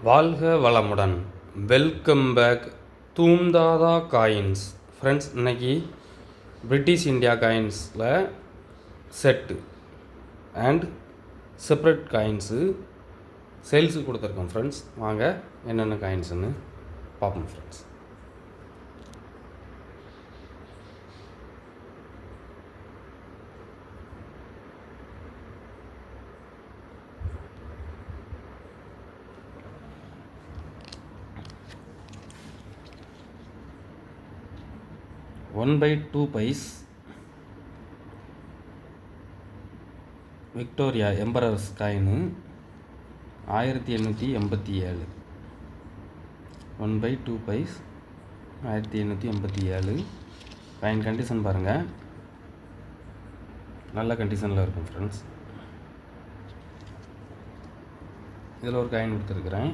வாழ்க வளமுடன். Welcome back தூம்தாதா காயின்ஸ். ஃப்ரெண்ட்ஸ், இன்றைக்கி பிரிட்டிஷ் இந்தியா காயின்ஸில் செட்டு அண்ட் செப்ரேட் காயின்ஸு சேல்ஸுக்கு கொடுத்துருக்கோம். ஃப்ரெண்ட்ஸ், வாங்க என்னென்ன காயின்ஸுன்னு பார்ப்போம். Friends, (1/2 pice Victoria empress coin 1887. 1/2 pice 1887. Coin condition பாருங்கள், நல்ல கண்டிஷனில் இருக்கும். ஃப்ரெண்ட்ஸ், இதில் ஒரு காயின் கொடுத்துருக்குறேன்.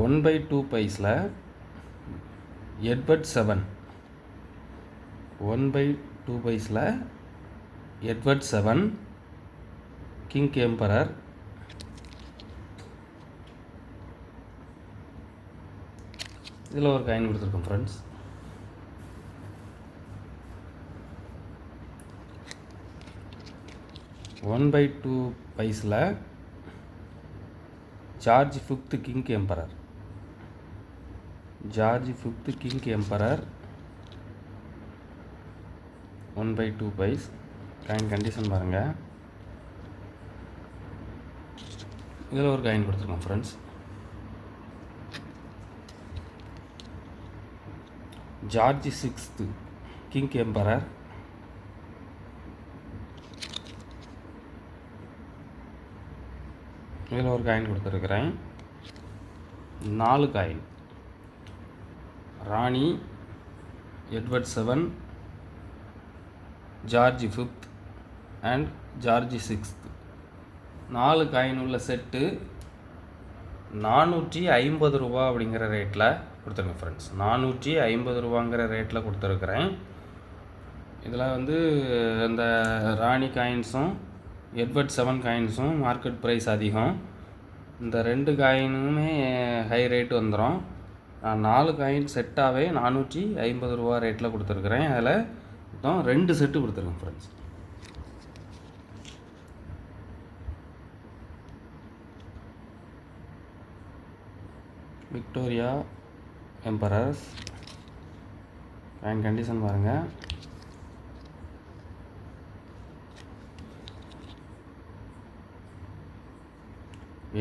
1/2 பைஸில் எட்வர்ட் 7. 1/2 பைஸில் எட்வர்ட் 7 கிங் எம்பரர். இதில் ஒரு காயின் கொடுத்துருக்கோம். ஃப்ரெண்ட்ஸ், (1/2 பைஸில் George 5th king emperor. George 5th king emperor 1/2 pice. Coin condition பாருங்கள், இதில் ஒரு காயின் கொடுத்துருக்கோம். Friends, George 6th king emperor. இதில் ஒரு காயின் கொடுத்துருக்குறேன். 4 காயின். ராணி, Edward 7, George 5th and George 6th. 4 coin உள்ள செட்டு 450 ரூபா அப்படிங்கிற ரேட்டில் கொடுத்துருங்க. ஃப்ரெண்ட்ஸ், 450 ரூபாங்கிற ரேட்டில் கொடுத்துருக்குறேன். இதில் வந்து இந்த ராணி காயின்ஸும் எட்வர்ட் 7 காயின்ஸும் மார்க்கெட் ப்ரைஸ் அதிகம். இந்த 2 காயினுமே ஹை ரேட் வந்துடும். நான் 4 காயின் செட்டாகவே 450 ரூபா ரேட்டில் கொடுத்துருக்குறேன். அதில் மொத்தம் 2 செட்டு கொடுத்துருக்கேன். Friends, Victoria empress. Coin condition பாருங்கள்,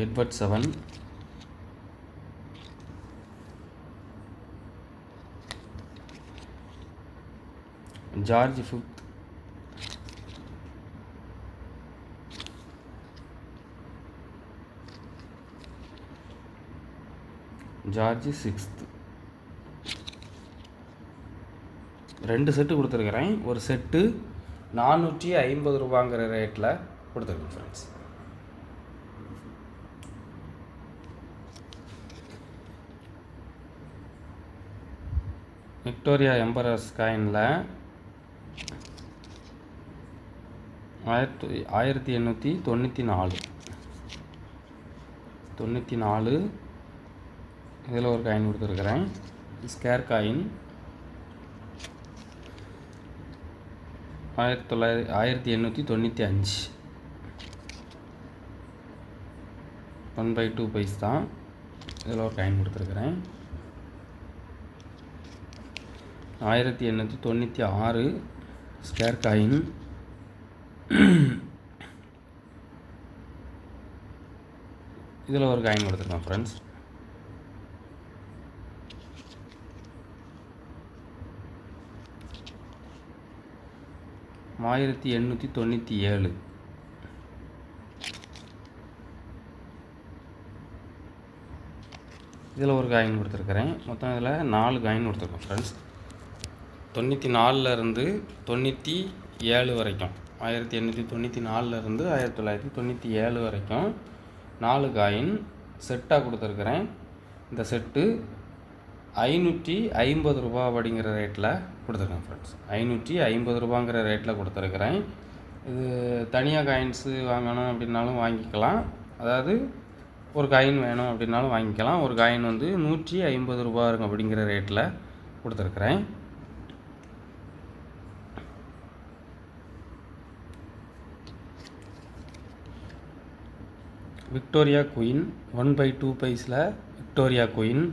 Edward 7, George 5th, George 6th. 2 set கொடுத்துருக்குறேன். ஒரு செட்டு 450 ரூபாங்கிற ரேட்டில் கொடுத்துருக்கேன். ஃப்ரெண்ட்ஸ், விக்டோரியா எம்பரர்ஸ் காயினில் 1894. இதில் ஒரு காயின் கொடுத்துருக்குறேன். Scare coin 1895. 1/2 பைஸ் தான். இதில் ஒரு காயின் கொடுத்துருக்குறேன். 1896 ஸ்கேர் காயின். இதில் ஒரு காயின் கொடுத்துருக்கேன். ஃப்ரெண்ட்ஸ், (1897). இதில் ஒரு காயின் கொடுத்துருக்குறேன். மொத்தம் இதில் 4 காயின் கொடுத்துருக்கேன். ஃப்ரெண்ட்ஸ், 94லேருந்து 97 வரைக்கும், 1894லேருந்து 1997 வரைக்கும் 4 காயின் செட்டாக கொடுத்துருக்குறேன். இந்த செட்டு 550 ரூபா அப்படிங்கிற ரேட்டில் கொடுத்துருக்கேன். ஃப்ரெண்ட்ஸ், 550 ரூபாங்கிற ரேட்டில் கொடுத்துருக்குறேன். இது தனியாக காயின்ஸு வாங்கணும் அப்படின்னாலும் வாங்கிக்கலாம். அதாவது ஒரு காயின் வேணும் அப்படின்னாலும் வாங்கிக்கலாம். ஒரு காயின் வந்து 150 ரூபா இருக்கும் அப்படிங்கிற ரேட்டில் கொடுத்துருக்குறேன். விக்டோரியா குயின் 1/2 பைஸில் விக்டோரியா குயின்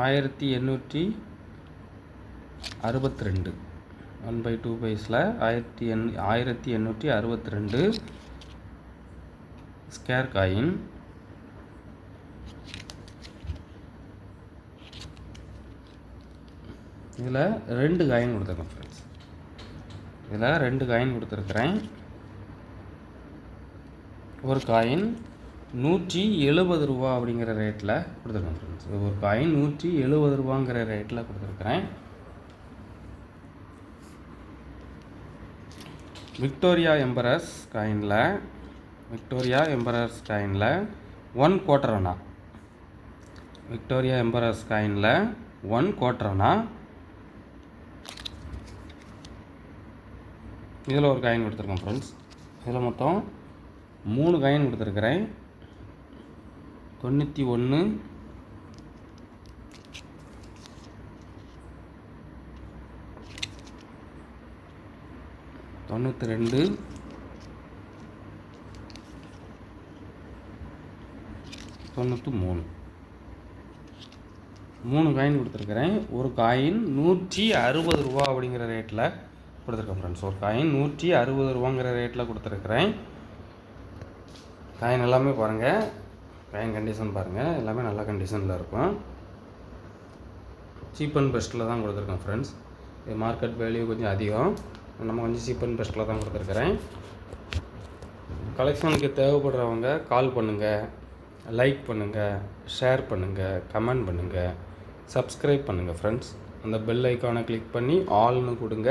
1862 1/2 பைஸில் 1862 ஸ்கேர் காயின். இதில் 2 காயின் கொடுத்துருக்கேன் ஃப்ரெண்ட்ஸ். இதில் 2 காயின் கொடுத்துருக்குறேன். ஒரு காயின் 170 ரூபா அப்படிங்கிற ரேட்டில் கொடுத்துருக்கேன் ஃப்ரெண்ட்ஸ். ஒரு காயின் 170 ரூபாங்கிற ரேட்டில் கொடுத்துருக்குறேன். விக்டோரியா எம்பரர்ஸ் காயினில் 1 குவார்ட்டர் அணா. விக்டோரியா எம்பரர்ஸ் காயினில் 1 குவார்ட்டர் அணா. இதில் ஒரு காயின் கொடுத்துருக்கேன் ஃப்ரெண்ட்ஸ். இதில் மொத்தம் 3 காயின் கொடுத்துருக்குறேன். 91 92 93 3 காயின் கொடுத்துருக்குறேன். ஒரு காயின் 160 ரூபா அப்படிங்கிற ரேட்டில் கொடுத்துருக்கேன் ஃப்ரெண்ட்ஸ். ஒரு காயின் 160 ரூபாங்கிற ரேட்டில் கொடுத்துருக்குறேன். காயின் எல்லாமே பாருங்கள், காயின் கண்டிஷன் பாருங்கள், எல்லாமே நல்ல கண்டிஷனில் இருக்கும். சீப் அண்ட் பெஸ்ட்டில் தான் கொடுத்துருக்கேன் ஃப்ரெண்ட்ஸ். இது மார்க்கெட் வேல்யூ கொஞ்சம் அதிகம், நம்ம கொஞ்சம் சீப் அண்ட் பெஸ்ட்டில் தான் கொடுத்துருக்குறேன். கலெக்ஷனுக்கு தேவைப்படுறவங்க கால் பண்ணுங்கள், லைக் பண்ணுங்கள், ஷேர் பண்ணுங்கள், கமெண்ட் பண்ணுங்கள், சப்ஸ்கிரைப் பண்ணுங்கள் ஃப்ரெண்ட்ஸ். அந்த பெல் ஐக்கானை கிளிக் பண்ணி ஆல்னு கொடுங்க.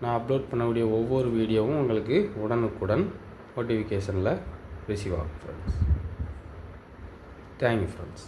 நான் அப்லோட் பண்ணக்கூடிய ஒவ்வொரு வீடியோவும் உங்களுக்கு உடனுக்குடன் நோட்டிஃபிகேஷனில் ரிசீவ் ஆகும் ஃப்ரெண்ட்ஸ். Thank you friends.